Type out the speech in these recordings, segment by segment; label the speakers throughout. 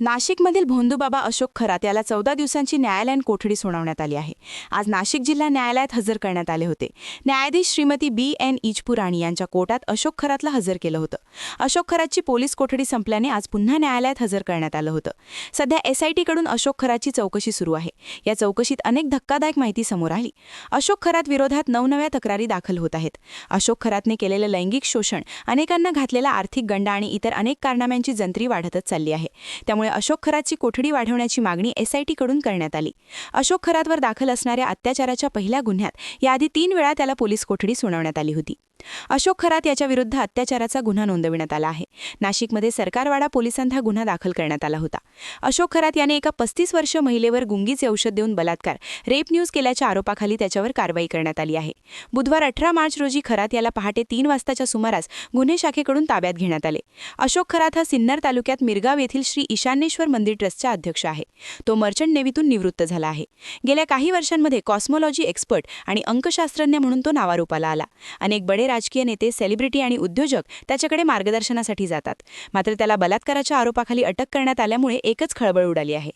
Speaker 1: नाशिकमधील भोंदूबाबा अशोक खरात याला 14 दिवसांची न्यायालयीन कोठडी सुनावण्यात आली आहे. आज नाशिक जिल्हा न्यायालयात हजर करण्यात आले होते. न्यायाधीश श्रीमती B.N. इचपुराणी यांच्या कोर्टात अशोक खरातला हजर केलं होतं. अशोक खरातची पोलीस कोठडी संपल्याने आज पुन्हा न्यायालयात हजर करण्यात आलं होतं. सध्या SIT-कडून अशोक खरातची चौकशी सुरू आहे. या चौकशीत अनेक धक्कादायक माहिती समोर आली. अशोक खरात विरोधात नवनव्या तक्रारी दाखल होत आहेत. अशोक खरातने केलेलं लैंगिक शोषण, अनेकांना घातलेला आर्थिक गंडा आणि इतर अनेक कारणांची जंत्री वाढतच चालली आहे. त्यामुळे अशोक खरातची कोठडी वाढवण्याची मागणी SIT-कडून करण्यात आली. अशोक खरातवर दाखल असणाऱ्या अत्याचाराच्या पहिल्या गुन्ह्यात याआधी 3 वेळा त्याला पोलीस कोठडी सुनावण्यात आली होती. अशोक खरात याच्या विरुद्ध अत्याचाराचा गुन्हा नोंदविण्यात आला आहे. नाशिकमध्ये सरकारवाडा पोलिसांत हा गुन्हा दाखल करण्यात आला होता. अशोक खरात याने एका 35 वर्षीय महिलेवर गुंगीचे औषध देऊन बलात्कार, रेप न्यूज केल्याच्या आरोपाखाली त्याच्यावर कारवाई करण्यात आली आहे. बुधवार 18 मार्च रोजी खरात याला पहाटे 3 वाजताच्या सुमारास गुन्हे शाखेकडून ताब्यात घेण्यात आले. अशोक खरात हा सिन्नर तालुक्यात मिरगाव येथील श्री ईशान्येश्वर मंदिर ट्रस्टचा अध्यक्ष आहे. तो मर्चंट नेव्हीतून निवृत्त झाला आहे. गेल्या काही वर्षांमध्ये कॉस्मॉलॉजी एक्सपर्ट आणि अंकशास्त्रज्ञ म्हणून तो नावारूपाला आला. अनेक बडे राजकीय नेते, सेलिब्रिटी आणि उद्योजक त्याच्याकडे मार्गदर्शनासाठी जातात. मात्र त्याला बलात्काराच्या आरोपाखाली अटक करण्यात आल्यामुळे एकच खळबळ उडाली आहे.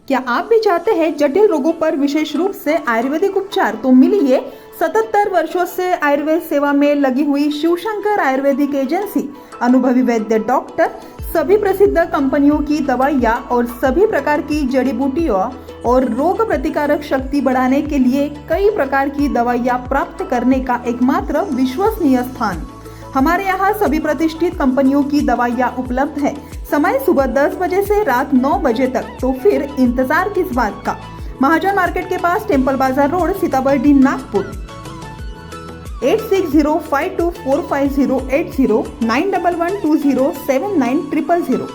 Speaker 2: क्या आप भी चाहते हैं जटिल रोगों पर विशेष रूप से आयुर्वेदिक उपचार? तो मिलिए 77 वर्षों से आयुर्वेद सेवा में लगी हुई शिवशंकर आयुर्वेदिक एजेंसी। अनुभवी वैद्य डॉक्टर, सभी प्रसिद्ध कंपनियों की दवाइयाँ और सभी प्रकार की जड़ी बूटियों और रोग प्रतिकारक शक्ति बढ़ाने के लिए कई प्रकार की दवाइयाँ प्राप्त करने का एकमात्र विश्वसनीय स्थान। हमारे यहाँ सभी प्रतिष्ठित कंपनियों की दवाइयाँ उपलब्ध है। समय सुबह 10 बजे से रात 9 बजे तक। तो फिर इंतजार किस बात का? महाजन मार्केट के पास, टेम्पल बाजार रोड, सीताबर्डी, नागपुर। 8605245080 9112079000।